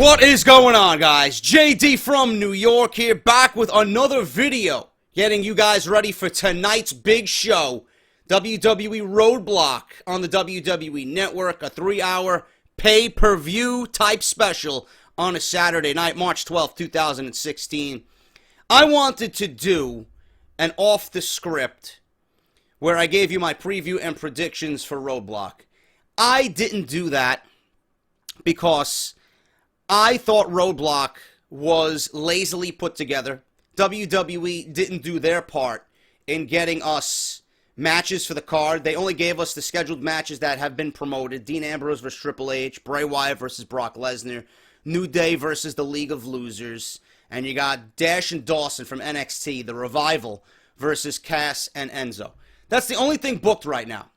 What is going on, guys? JD from New York here, back with another video, getting you guys ready for tonight's big show, WWE Roadblock on the WWE Network, a 3-hour pay-per-view type special on a Saturday night, March 12th, 2016. I wanted to do an off the script where I gave you my preview and predictions for Roadblock. I didn't do that because I thought Roadblock was lazily put together. WWE didn't do their part in getting us matches for the card. They only gave us the scheduled matches that have been promoted. Dean Ambrose versus Triple H, Bray Wyatt versus Brock Lesnar, New Day versus the League of Losers, and you got Dash and Dawson from NXT, the Revival, versus Cass and Enzo. That's the only thing booked right now.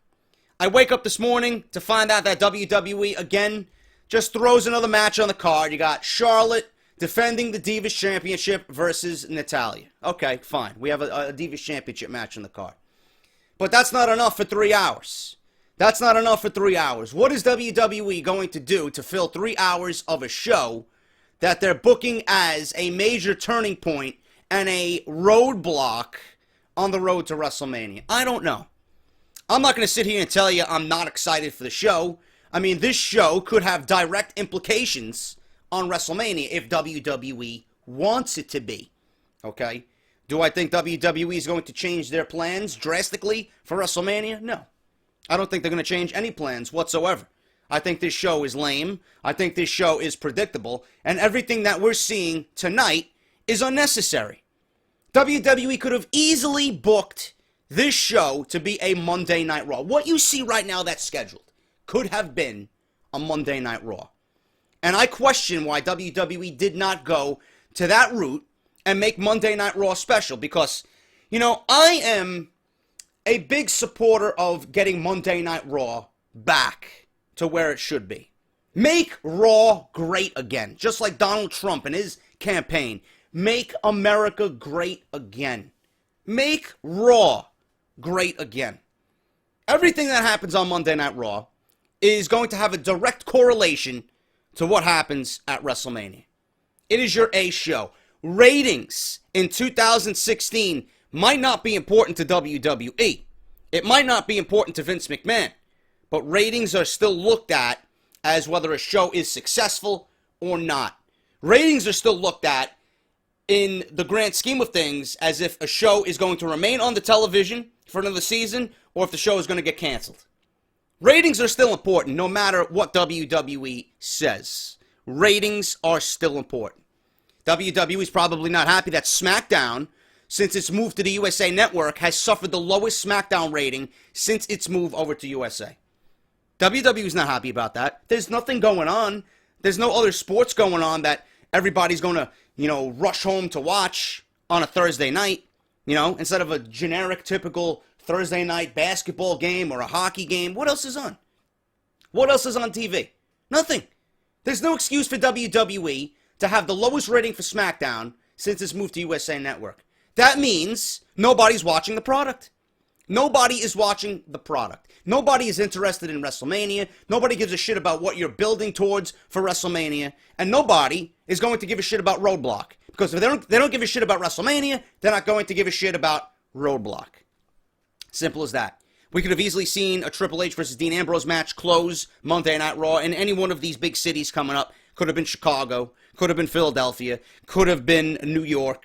I wake up this morning to find out that WWE, again, just throws another match on the card. You got Charlotte defending the Divas Championship versus Natalya. Okay, fine. We have a Divas Championship match on the card. But that's not enough for 3 hours. That's not enough for 3 hours. What is WWE going to do to fill 3 hours of a show that they're booking as a major turning point and a roadblock on the road to WrestleMania? I don't know. I'm not going to sit here and tell you I'm not excited for the show. I mean, this show could have direct implications on WrestleMania if WWE wants it to be. Okay? Do I think WWE is going to change their plans drastically for WrestleMania? No. I don't think they're going to change any plans whatsoever. I think this show is lame. I think this show is predictable. And everything that we're seeing tonight is unnecessary. WWE could have easily booked this show to be a Monday Night Raw. What you see right now that's scheduled could have been a Monday Night Raw. And I question why WWE did not go to that route and make Monday Night Raw special because, you know, I am a big supporter of getting Monday Night Raw back to where it should be. Make Raw great again, just like Donald Trump and his campaign. Make America great again. Make Raw great again. Everything that happens on Monday Night Raw is going to have a direct correlation to what happens at WrestleMania. It is your A show. Ratings in 2016 might not be important to WWE. It might not be important to Vince McMahon. But ratings are still looked at as whether a show is successful or not. Ratings are still looked at in the grand scheme of things as if a show is going to remain on the television for another season or if the show is going to get canceled. Ratings are still important no matter what WWE says. Ratings are still important. WWE is probably not happy that SmackDown, since its move to the USA Network, has suffered the lowest SmackDown rating since its move over to USA. WWE is not happy about that. There's nothing going on. There's no other sports going on that everybody's going to, rush home to watch on a Thursday night, instead of a generic, typical Thursday night basketball game or a hockey game. What else is on? What else is on TV? Nothing. There's no excuse for WWE to have the lowest rating for SmackDown since it's moved to USA Network. That means nobody's watching the product. Nobody is watching the product. Nobody is interested in WrestleMania. Nobody gives a shit about what you're building towards for WrestleMania. And nobody is going to give a shit about Roadblock. Because if they don't give a shit about WrestleMania, they're not going to give a shit about Roadblock. Simple as that. We could have easily seen a Triple H versus Dean Ambrose match close Monday Night Raw in any one of these big cities coming up. Could have been Chicago. Could have been Philadelphia. Could have been New York.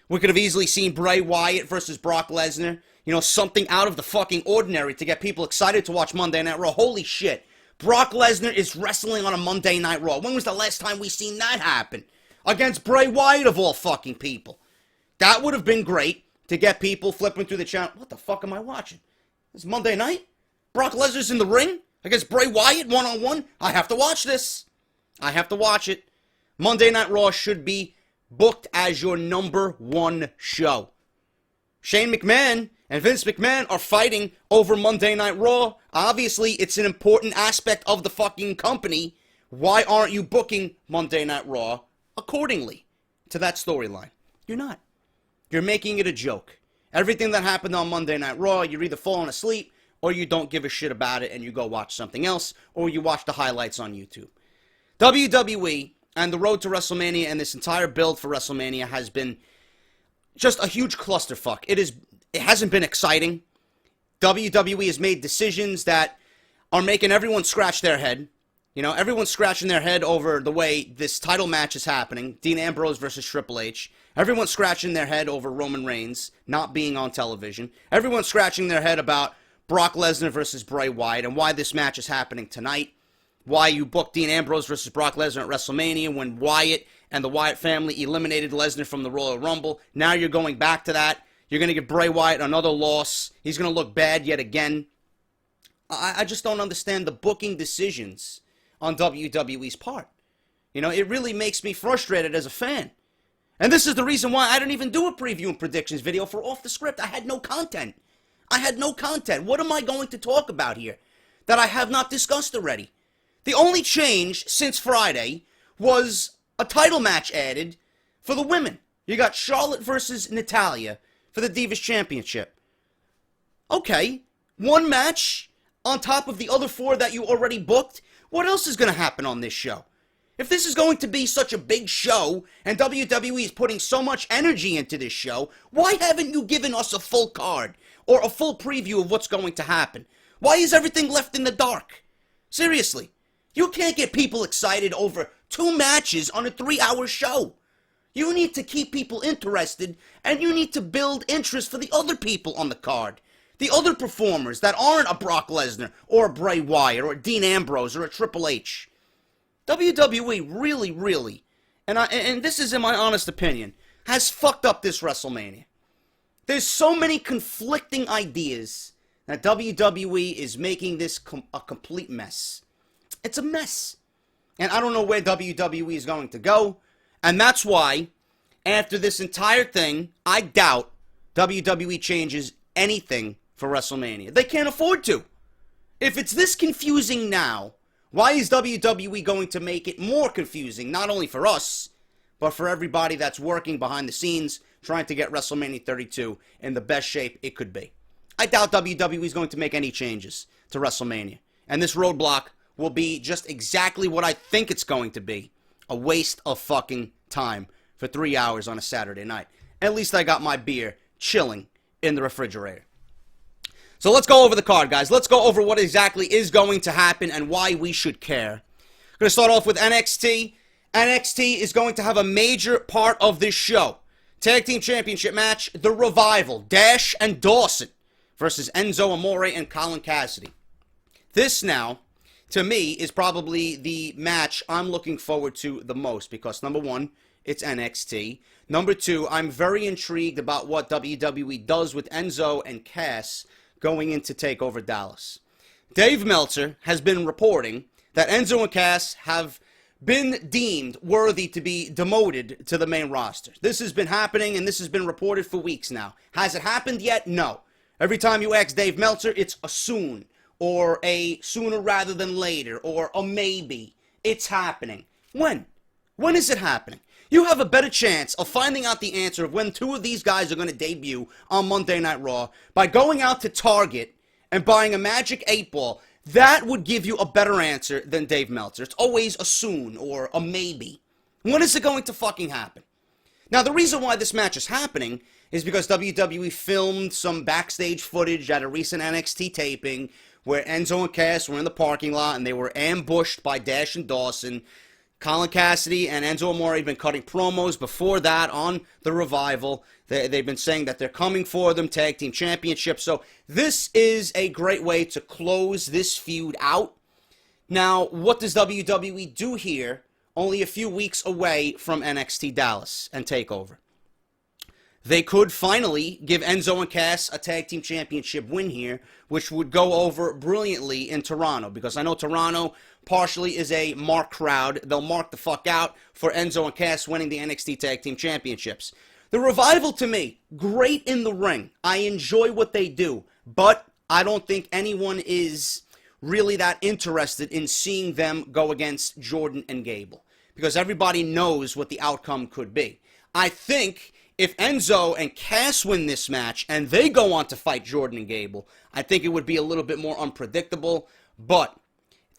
We could have easily seen Bray Wyatt versus Brock Lesnar. Something out of the fucking ordinary to get people excited to watch Monday Night Raw. Holy shit. Brock Lesnar is wrestling on a Monday Night Raw. When was the last time we seen that happen? Against Bray Wyatt of all fucking people. That would have been great to get people flipping through the channel. What the fuck am I watching? It's Monday night? Brock Lesnar's in the ring against Bray Wyatt one-on-one? I have to watch this. I have to watch it. Monday Night Raw should be booked as your number one show. Shane McMahon and Vince McMahon are fighting over Monday Night Raw. Obviously, it's an important aspect of the fucking company. Why aren't you booking Monday Night Raw accordingly to that storyline? You're not. You're making it a joke. Everything that happened on Monday Night Raw, you're either falling asleep or you don't give a shit about it and you go watch something else or you watch the highlights on YouTube. WWE And the road to WrestleMania and this entire build for WrestleMania has been just a huge clusterfuck. It hasn't been exciting. WWE has made decisions that are making everyone scratch their head. You know, everyone's scratching their head over the way this title match is happening. Dean Ambrose versus Triple H. Everyone's scratching their head over Roman Reigns not being on television. Everyone's scratching their head about Brock Lesnar versus Bray Wyatt and why this match is happening tonight. Why you booked Dean Ambrose versus Brock Lesnar at WrestleMania when Wyatt and the Wyatt family eliminated Lesnar from the Royal Rumble. Now you're going back to that. You're going to give Bray Wyatt another loss. He's going to look bad yet again. I just don't understand the booking decisions on WWE's part. You know, it really makes me frustrated as a fan. And this is the reason why I didn't even do a preview and predictions video for Off The Script. I had no content. What am I going to talk about here that I have not discussed already? The only change since Friday was a title match added for the women. You got Charlotte versus Natalya for the Divas Championship. Okay, one match on top of the other 4 that you already booked. What else is going to happen on this show? If this is going to be such a big show, and WWE is putting so much energy into this show, why haven't you given us a full card, or a full preview of what's going to happen? Why is everything left in the dark? Seriously, you can't get people excited over 2 matches on a 3-hour show. You need to keep people interested, and you need to build interest for the other people on the card. The other performers that aren't a Brock Lesnar, or a Bray Wyatt, or a Dean Ambrose, or a Triple H. WWE really, and this is in my honest opinion, has fucked up this WrestleMania. There's so many conflicting ideas that WWE is making this a complete mess. It's a mess. And I don't know where WWE is going to go. And that's why, after this entire thing, I doubt WWE changes anything for WrestleMania. They can't afford to. If it's this confusing now, why is WWE going to make it more confusing, not only for us, but for everybody that's working behind the scenes, trying to get WrestleMania 32 in the best shape it could be? I doubt WWE is going to make any changes to WrestleMania. And this roadblock will be just exactly what I think it's going to be. A waste of fucking time for 3 hours on a Saturday night. At least I got my beer chilling in the refrigerator. So let's go over the card, guys. Let's go over what exactly is going to happen and why we should care. I'm going to start off with NXT. NXT is going to have a major part of this show. Tag Team Championship match, The Revival, Dash and Dawson versus Enzo, Amore, and Colin Cassady. This now, to me, is probably the match I'm looking forward to the most because, number one, it's NXT. Number two, I'm very intrigued about what WWE does with Enzo and Cass going into TakeOver Dallas. Dave Meltzer has been reporting that Enzo and Cass have been deemed worthy to be demoted to the main roster. This has been happening, and this has been reported for weeks now. Has it happened yet? No. Every time you ask Dave Meltzer, it's a soon, or a sooner rather than later, or a maybe. It's happening. When? When is it happening? You have a better chance of finding out the answer of when 2 of these guys are going to debut on Monday Night Raw by going out to Target and buying a Magic 8-ball. That would give you a better answer than Dave Meltzer. It's always a soon or a maybe. When is it going to fucking happen? Now, the reason why this match is happening is because WWE filmed some backstage footage at a recent NXT taping where Enzo and Cass were in the parking lot and they were ambushed by Dash and Dawson. Colin Cassady and Enzo Amore had been cutting promos before that on The Revival. They've been saying that they're coming for them, Tag Team Championship. So this is a great way to close this feud out. Now, what does WWE do here only a few weeks away from NXT Dallas and TakeOver? They could finally give Enzo and Cass a Tag Team Championship win here, which would go over brilliantly in Toronto, because I know Toronto partially is a mark crowd. They'll mark the fuck out for Enzo and Cass winning the NXT Tag Team Championships. The Revival, to me, great in the ring. I enjoy what they do, but I don't think anyone is really that interested in seeing them go against Jordan and Gable, because everybody knows what the outcome could be. I think if Enzo and Cass win this match and they go on to fight Jordan and Gable, I think it would be a little bit more unpredictable, but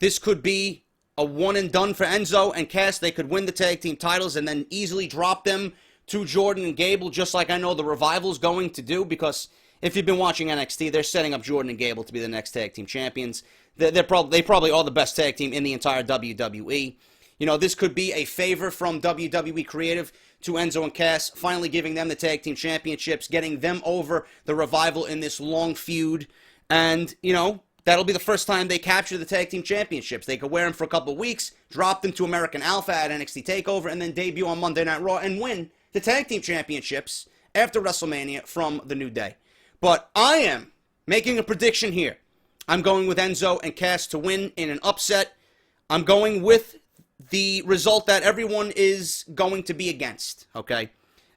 this could be a one and done for Enzo and Cass. They could win the tag team titles and then easily drop them to Jordan and Gable, just like I know the Revival's going to do, because if you've been watching NXT, they're setting up Jordan and Gable to be the next tag team champions. They probably are the best tag team in the entire WWE. You know, this could be a favor from WWE Creative to Enzo and Cass, finally giving them the tag team championships, getting them over the Revival in this long feud, and, you know, that'll be the first time they capture the tag team championships. They could wear them for a couple of weeks, drop them to American Alpha at NXT TakeOver, and then debut on Monday Night Raw and win the tag team championships after WrestleMania from the New Day. But I am making a prediction here. I'm going with Enzo and Cass to win in an upset. I'm going with the result that everyone is going to be against, okay?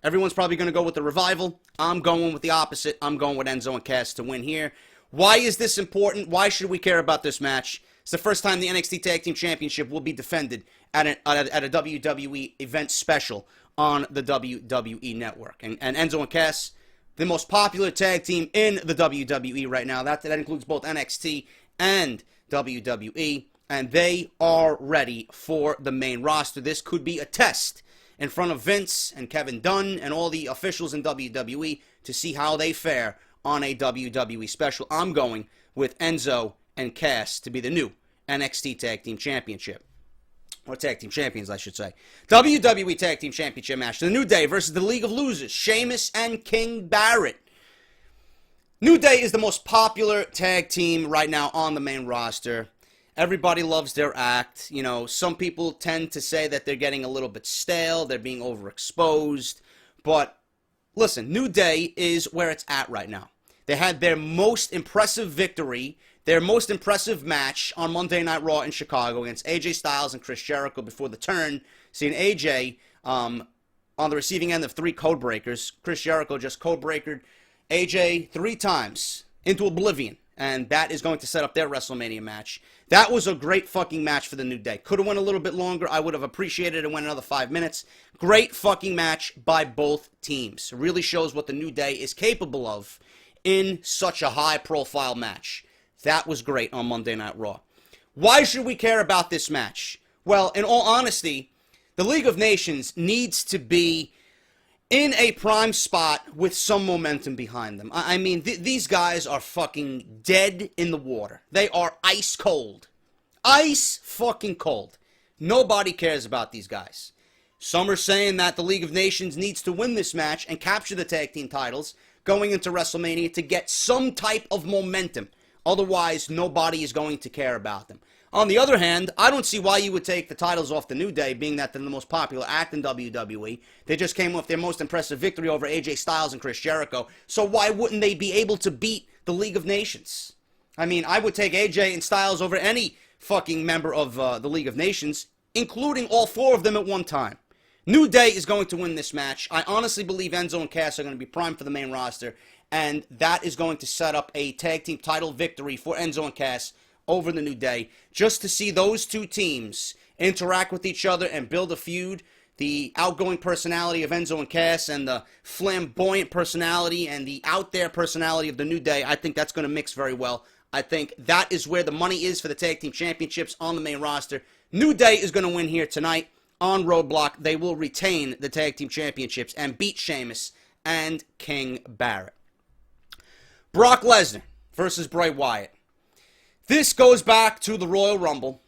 Everyone's probably going to go with the Revival. I'm going with the opposite. I'm going with Enzo and Cass to win here. Why is this important? Why should we care about this match? It's the first time the NXT Tag Team Championship will be defended at a WWE event special on the WWE Network. And Enzo and Cass, the most popular tag team in the WWE right now. That includes both NXT and WWE. And they are ready for the main roster. This could be a test in front of Vince and Kevin Dunn and all the officials in WWE to see how they fare on a WWE special. I'm going with Enzo and Cass to be the new NXT Tag Team Championship. Or Tag Team Champions, I should say. WWE Tag Team Championship match. The New Day versus the League of Losers. Sheamus and King Barrett. New Day is the most popular tag team right now on the main roster. Everybody loves their act. You know, some people tend to say that they're getting a little bit stale. They're being overexposed. But, listen, New Day is where it's at right now. They had their most impressive victory, their most impressive match on Monday Night Raw in Chicago against AJ Styles and Chris Jericho before the turn. Seeing AJ on the receiving end of 3 code breakers. Chris Jericho just code breakered AJ 3 times into oblivion. And that is going to set up their WrestleMania match. That was a great fucking match for the New Day. Could have went a little bit longer. I would have appreciated it. It went another 5 minutes. Great fucking match by both teams. It really shows what the New Day is capable of in such a high-profile match. That was great on Monday Night Raw. Why should we care about this match? Well, in all honesty, the League of Nations needs to be in a prime spot with some momentum behind them. I mean, these guys are fucking dead in the water. They are ice cold. Ice fucking cold. Nobody cares about these guys. Some are saying that the League of Nations needs to win this match and capture the tag team titles going into WrestleMania to get some type of momentum. Otherwise, nobody is going to care about them. On the other hand, I don't see why you would take the titles off the New Day, being that they're the most popular act in WWE. They just came off their most impressive victory over AJ Styles and Chris Jericho. So why wouldn't they be able to beat the League of Nations? I mean, I would take AJ and Styles over any fucking member of the League of Nations, including all 4 of them at one time. New Day is going to win this match. I honestly believe Enzo and Cass are going to be primed for the main roster, and that is going to set up a tag team title victory for Enzo and Cass over the New Day, just to see those 2 teams interact with each other and build a feud. The outgoing personality of Enzo and Cass and the flamboyant personality and the out-there personality of the New Day, I think that's going to mix very well. I think that is where the money is for the tag team championships on the main roster. New Day is going to win here tonight on Roadblock. They will retain the tag team championships and beat Sheamus and King Barrett. Brock Lesnar versus Bray Wyatt. This goes back to the Royal Rumble.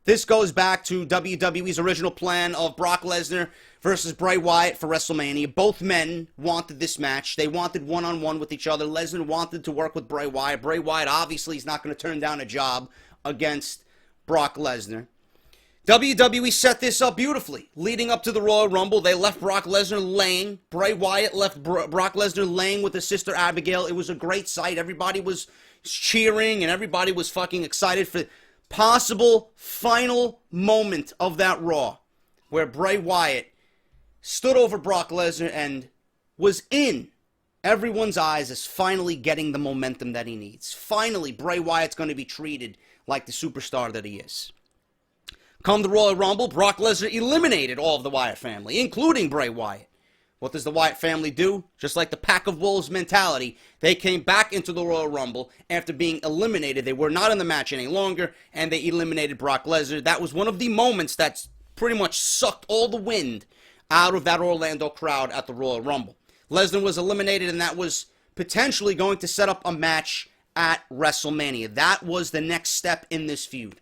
This goes back to WWE's original plan of Brock Lesnar versus Bray Wyatt for WrestleMania. Both men wanted this match. They wanted one-on-one with each other. Lesnar wanted to work with Bray Wyatt. Bray Wyatt obviously is not going to turn down a job against Brock Lesnar. WWE set this up beautifully. Leading up to the Royal Rumble, they left Brock Lesnar laying. Bray Wyatt left Brock Lesnar laying with his sister Abigail. It was a great sight. Everybody was cheering and everybody was fucking excited for the possible final moment of that Raw where Bray Wyatt stood over Brock Lesnar and was in everyone's eyes as finally getting the momentum that he needs. Finally, Bray Wyatt's going to be treated like the superstar that he is. Come the Royal Rumble, Brock Lesnar eliminated all of the Wyatt family, including Bray Wyatt. What does the Wyatt family do? Just like the pack of wolves mentality, they came back into the Royal Rumble after being eliminated. They were not in the match any longer, and they eliminated Brock Lesnar. That was one of the moments that pretty much sucked all the wind out of that Orlando crowd at the Royal Rumble. Lesnar was eliminated, and that was potentially going to set up a match at WrestleMania. That was the next step in this feud.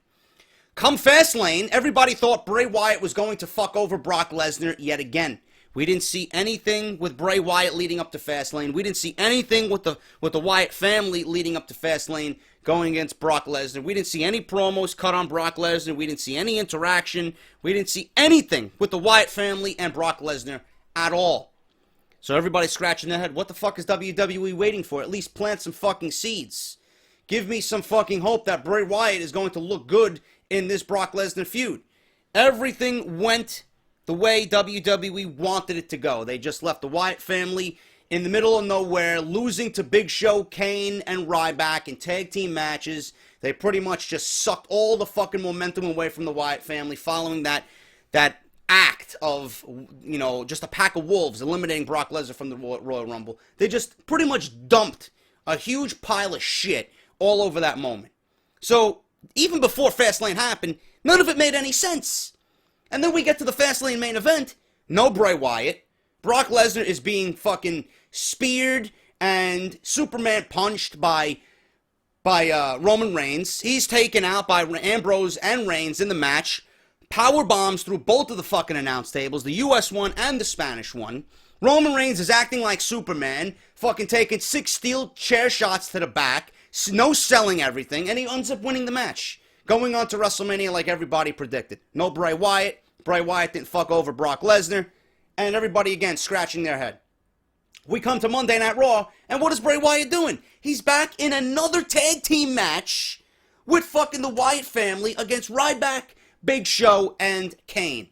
Come Fastlane, everybody thought Bray Wyatt was going to fuck over Brock Lesnar yet again. We didn't see anything with Bray Wyatt leading up to Fastlane. We didn't see anything with the Wyatt family leading up to Fastlane going against Brock Lesnar. We didn't see any promos cut on Brock Lesnar. We didn't see any interaction. We didn't see anything with the Wyatt family and Brock Lesnar at all. So everybody's scratching their head. What the fuck is WWE waiting for? At least plant some fucking seeds. Give me some fucking hope that Bray Wyatt is going to look good in this Brock Lesnar feud. Everything went the way WWE wanted it to go. They just left the Wyatt family in the middle of nowhere, losing to Big Show, Kane, and Ryback in tag team matches. They pretty much just sucked all the fucking momentum away from the Wyatt family following that act of, you know, just a pack of wolves eliminating Brock Lesnar from the Royal Rumble. They just pretty much dumped a huge pile of shit all over that moment. So, even before Fastlane happened, none of it made any sense. And then we get to the Fastlane main event. No Bray Wyatt. Brock Lesnar is being fucking speared and Superman punched by Roman Reigns. He's taken out by Ambrose and Reigns in the match. Power bombs through both of the fucking announce tables, the US one and the Spanish one. Roman Reigns is acting like Superman, fucking taking 6 steel chair shots to the back, no selling everything, and he ends up winning the match. Going on to WrestleMania like everybody predicted. No Bray Wyatt. Bray Wyatt didn't fuck over Brock Lesnar. And everybody, again, scratching their head. We come to Monday Night Raw, and what is Bray Wyatt doing? He's back in another tag team match with fucking the Wyatt family against Ryback, Big Show, and Kane.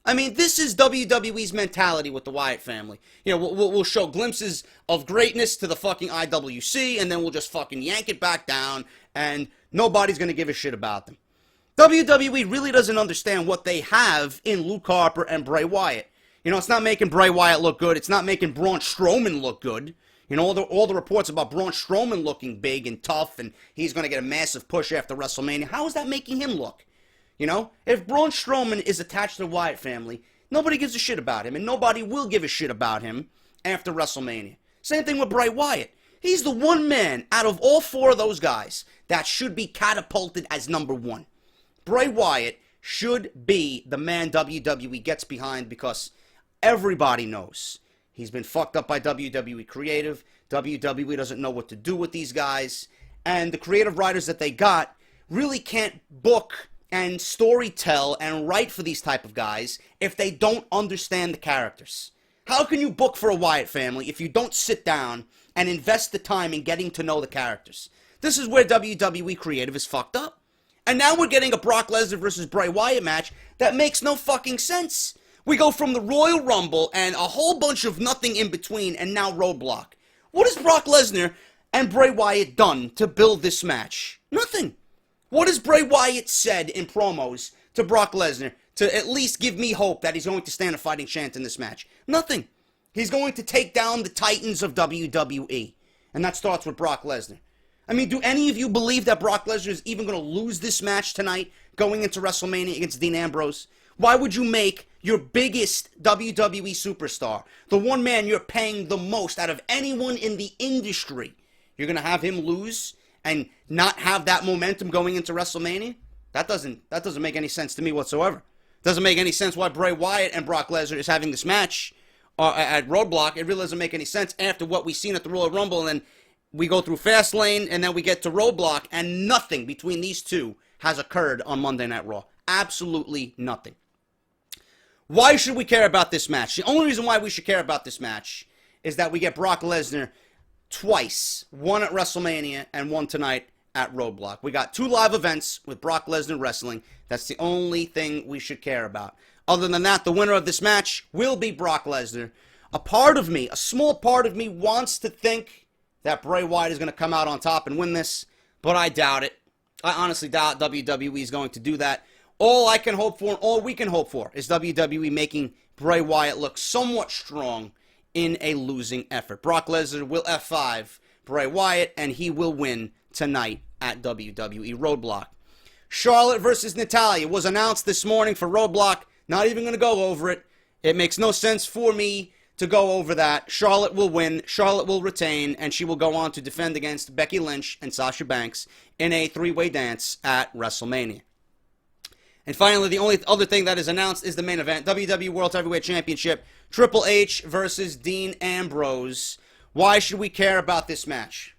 I mean, this is WWE's mentality with the Wyatt family. You know, we'll show glimpses of greatness to the fucking IWC, and then we'll just fucking yank it back down, and nobody's going to give a shit about them. WWE really doesn't understand what they have in Luke Harper and Bray Wyatt. You know, it's not making Bray Wyatt look good. It's not making Braun Strowman look good. You know, all the reports about Braun Strowman looking big and tough, and he's going to get a massive push after WrestleMania. How is that making him look? You know, if Braun Strowman is attached to the Wyatt family, nobody gives a shit about him, and nobody will give a shit about him after WrestleMania. Same thing with Bray Wyatt. He's the one man out of all 4 of those guys that should be catapulted as number 1. Bray Wyatt should be the man WWE gets behind because everybody knows he's been fucked up by WWE Creative. WWE doesn't know what to do with these guys, and the creative writers that they got really can't book and storytell and write for these type of guys if they don't understand the characters. How can you book for a Wyatt family if you don't sit down and invest the time in getting to know the characters? This is where WWE Creative is fucked up. And now we're getting a Brock Lesnar versus Bray Wyatt match that makes no fucking sense. We go from the Royal Rumble and a whole bunch of nothing in between and now Roadblock. What has Brock Lesnar and Bray Wyatt done to build this match? Nothing. What has Bray Wyatt said in promos to Brock Lesnar to at least give me hope that he's going to stand a fighting chance in this match? Nothing. He's going to take down the titans of WWE. And that starts with Brock Lesnar. I mean, do any of you believe that Brock Lesnar is even going to lose this match tonight going into WrestleMania against Dean Ambrose? Why would you make your biggest WWE superstar, the one man you're paying the most out of anyone in the industry, you're going to have him lose and not have that momentum going into WrestleMania? That doesn't make any sense to me whatsoever. Doesn't make any sense why Bray Wyatt and Brock Lesnar is having this match at Roadblock. It really doesn't make any sense after what we've seen at the Royal Rumble, and then we go through Fastlane, and then we get to Roadblock, and nothing between these two has occurred on Monday Night Raw. Absolutely nothing. Why should we care about this match? The only reason why we should care about this match is that we get Brock Lesnar twice. One at WrestleMania and one tonight at Roadblock. We got 2 live events with Brock Lesnar wrestling. That's the only thing we should care about. Other than that, the winner of this match will be Brock Lesnar. A part of me, a small part of me, wants to think that Bray Wyatt is going to come out on top and win this, but I doubt it. I honestly doubt WWE is going to do that. All I can hope for, and all we can hope for, is WWE making Bray Wyatt look somewhat strong in a losing effort. Brock Lesnar will F5 Bray Wyatt, and he will win tonight at WWE Roadblock. Charlotte versus Natalya was announced this morning for Roadblock. Not even going to go over it. It makes no sense for me to go over that. Charlotte will win, Charlotte will retain, and she will go on to defend against Becky Lynch and Sasha Banks in a three-way dance at WrestleMania. And finally, the only other thing that is announced is the main event, WWE World Heavyweight Championship, Triple H versus Dean Ambrose. Why should we care about this match?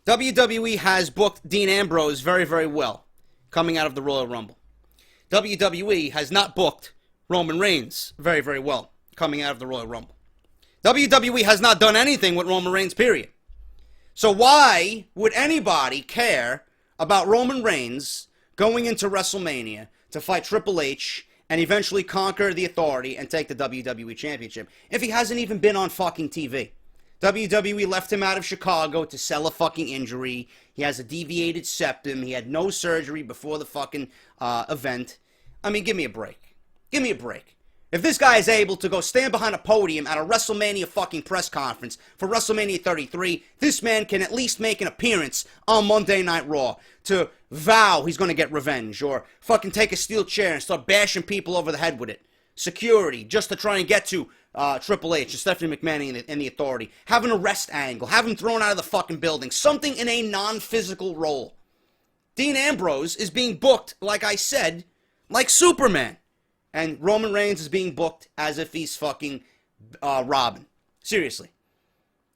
WWE has booked Dean Ambrose very, very well coming out of the Royal Rumble. WWE has not booked Roman Reigns very, very well coming out of the Royal Rumble. WWE has not done anything with Roman Reigns, period. So why would anybody care about Roman Reigns going into WrestleMania to fight Triple H and eventually conquer the Authority and take the WWE Championship if he hasn't even been on fucking TV? WWE left him out of Chicago to sell a fucking injury. He has a deviated septum. He had no surgery before the fucking event. I mean, give me a break. Give me a break. If this guy is able to go stand behind a podium at a WrestleMania fucking press conference for WrestleMania 33, this man can at least make an appearance on Monday Night Raw to vow he's going to get revenge, or fucking take a steel chair and start bashing people over the head with it. Security, just to try and get to Triple H and Stephanie McMahon and the Authority. Have an arrest angle. Have him thrown out of the fucking building. Something in a non-physical role. Dean Ambrose is being booked, like I said, like Superman. And Roman Reigns is being booked as if he's fucking Robin. Seriously.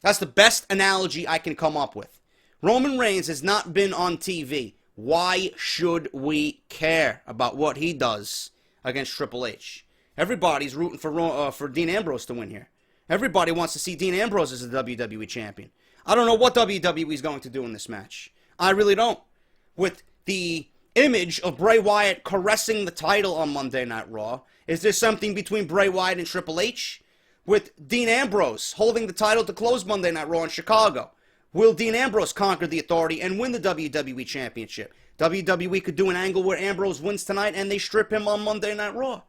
That's the best analogy I can come up with. Roman Reigns has not been on TV. Why should we care about what he does against Triple H? Everybody's rooting for Dean Ambrose to win here. Everybody wants to see Dean Ambrose as the WWE champion. I don't know what WWE is going to do in this match. I really don't. With the image of Bray Wyatt caressing the title on Monday Night Raw, is there something between Bray Wyatt and Triple H? With Dean Ambrose holding the title to close Monday Night Raw in Chicago, will Dean Ambrose conquer the Authority and win the WWE Championship? WWE could do an angle where Ambrose wins tonight and they strip him on Monday Night Raw.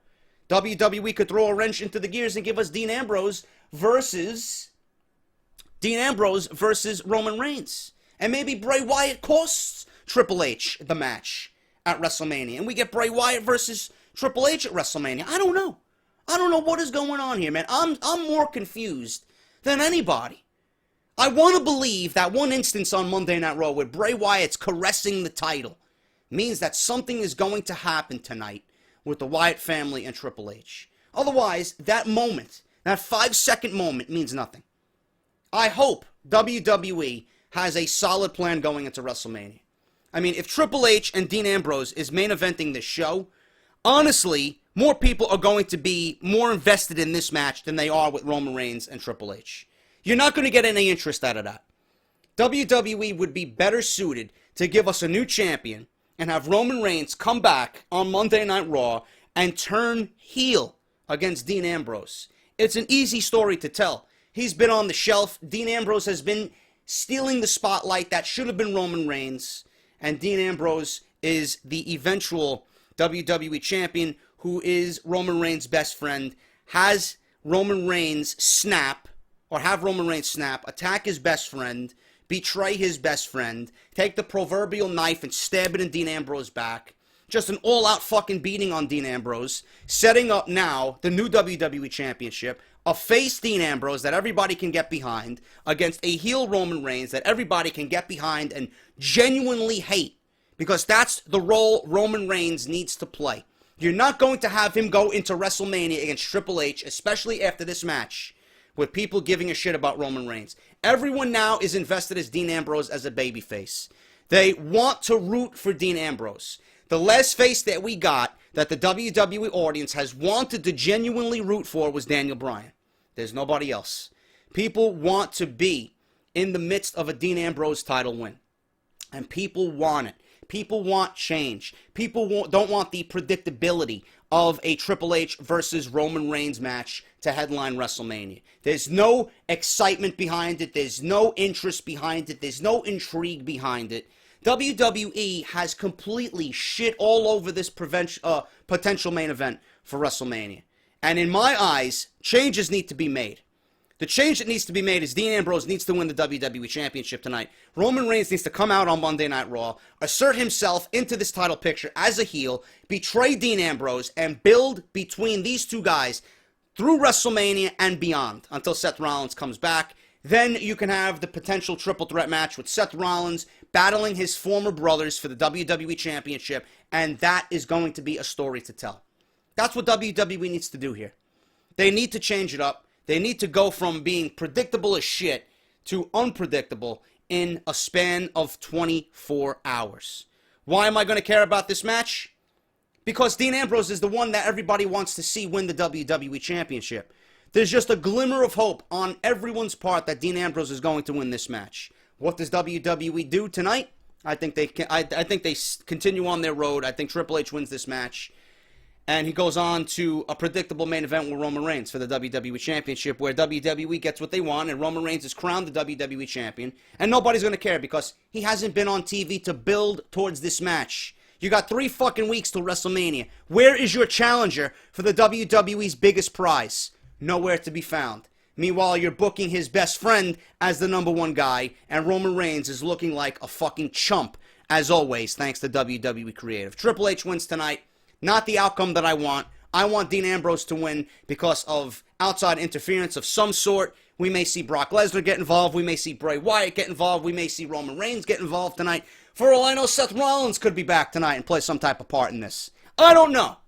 WWE could throw a wrench into the gears and give us Dean Ambrose versus Roman Reigns. And maybe Bray Wyatt costs Triple H the match at WrestleMania, and we get Bray Wyatt versus Triple H at WrestleMania. I don't know. I don't know what is going on here, man. I'm more confused than anybody. I want to believe that one instance on Monday Night Raw where Bray Wyatt's caressing the title means that something is going to happen tonight with the Wyatt family and Triple H. Otherwise, that moment, that 5-second moment means nothing. I hope WWE has a solid plan going into WrestleMania. I mean, if Triple H and Dean Ambrose is main eventing this show, honestly, more people are going to be more invested in this match than they are with Roman Reigns and Triple H. You're not going to get any interest out of that. WWE would be better suited to give us a new champion and have Roman Reigns come back on Monday Night Raw and turn heel against Dean Ambrose. It's an easy story to tell. He's been on the shelf. Dean Ambrose has been stealing the spotlight that should have been Roman Reigns. And Dean Ambrose is the eventual WWE champion who is Roman Reigns' best friend. Has Roman Reigns snap, or have Roman Reigns snap, attack his best friend, betray his best friend, take the proverbial knife and stab it in Dean Ambrose's back. Just an all-out fucking beating on Dean Ambrose, setting up now the new WWE Championship, a face Dean Ambrose that everybody can get behind against a heel Roman Reigns that everybody can get behind and genuinely hate, because that's the role Roman Reigns needs to play. You're not going to have him go into WrestleMania against Triple H, especially after this match, with people giving a shit about Roman Reigns. Everyone now is invested as Dean Ambrose as a babyface. They want to root for Dean Ambrose. The last face that we got that the WWE audience has wanted to genuinely root for was Daniel Bryan. There's nobody else. People want to be in the midst of a Dean Ambrose title win. And people want it. People want change. People don't want the predictability of a Triple H versus Roman Reigns match to headline WrestleMania. There's no excitement behind it. There's no interest behind it. There's no intrigue behind it. WWE has completely shit all over this potential main event for WrestleMania. And in my eyes, changes need to be made. The change that needs to be made is Dean Ambrose needs to win the WWE Championship tonight. Roman Reigns needs to come out on Monday Night Raw, assert himself into this title picture as a heel, betray Dean Ambrose, and build between these two guys through WrestleMania and beyond until Seth Rollins comes back. Then you can have the potential triple threat match with Seth Rollins battling his former brothers for the WWE Championship, and that is going to be a story to tell. That's what WWE needs to do here. They need to change it up. They need to go from being predictable as shit to unpredictable in a span of 24 hours. Why am I going to care about this match? Because Dean Ambrose is the one that everybody wants to see win the WWE Championship. There's just a glimmer of hope on everyone's part that Dean Ambrose is going to win this match. What does WWE do tonight? I think they continue on their road. I think Triple H wins this match. And he goes on to a predictable main event with Roman Reigns for the WWE Championship, where WWE gets what they want, and Roman Reigns is crowned the WWE Champion. And nobody's going to care because he hasn't been on TV to build towards this match. You got 3 fucking weeks till WrestleMania. Where is your challenger for the WWE's biggest prize? Nowhere to be found. Meanwhile, you're booking his best friend as the #1 guy, and Roman Reigns is looking like a fucking chump, as always, thanks to WWE Creative. Triple H wins tonight. Not the outcome that I want. I want Dean Ambrose to win because of outside interference of some sort. We may see Brock Lesnar get involved. We may see Bray Wyatt get involved. We may see Roman Reigns get involved tonight. For all I know, Seth Rollins could be back tonight and play some type of part in this. I don't know.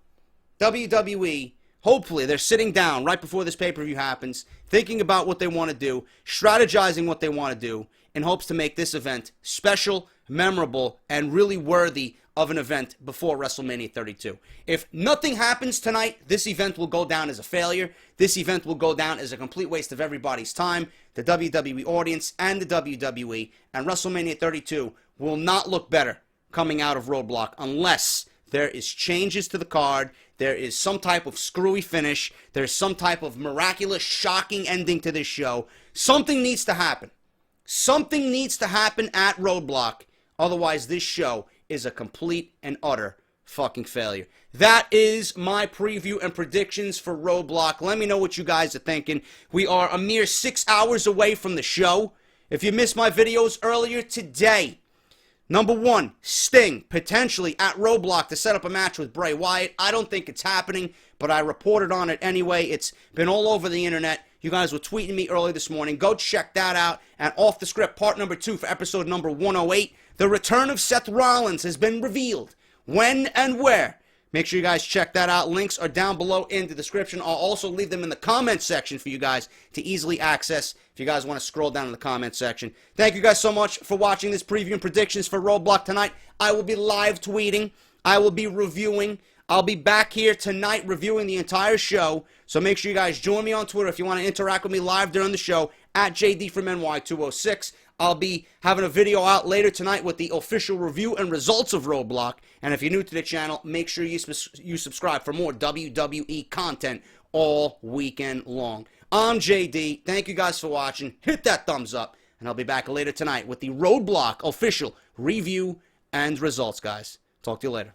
WWE, hopefully, they're sitting down right before this pay-per-view happens, thinking about what they want to do, strategizing what they want to do, in hopes to make this event special, memorable, and really worthy of an event before WrestleMania 32. If nothing happens tonight, this event will go down as a failure. This event will go down as a complete waste of everybody's time, the WWE audience and the WWE, and WrestleMania 32 will not look better coming out of Roadblock unless there is changes to the card, there is some type of screwy finish, there's some type of miraculous, shocking ending to this show. Something needs to happen. Something needs to happen at Roadblock. Otherwise, this show is a complete and utter fucking failure. That is my preview and predictions for Roadblock. Let me know what you guys are thinking. We are a mere 6 hours away from the show. If you missed my videos earlier today, #1, Sting, potentially at Roadblock to set up a match with Bray Wyatt. I don't think it's happening, but I reported on it anyway. It's been all over the internet. You guys were tweeting me early this morning. Go check that out. And Off the Script, part #2 for episode number 108. The return of Seth Rollins has been revealed. When and where? Make sure you guys check that out. Links are down below in the description. I'll also leave them in the comment section for you guys to easily access if you guys want to scroll down in the comment section. Thank you guys so much for watching this preview and predictions for Roadblock tonight. I will be live tweeting. I will be reviewing. I'll be back here tonight reviewing the entire show. So make sure you guys join me on Twitter if you want to interact with me live during the show at JD from NY206. I'll be having a video out later tonight with the official review and results of Roadblock. And if you're new to the channel, make sure you subscribe for more WWE content all weekend long. I'm JD. Thank you guys for watching. Hit that thumbs up. And I'll be back later tonight with the Roadblock official review and results, guys. Talk to you later.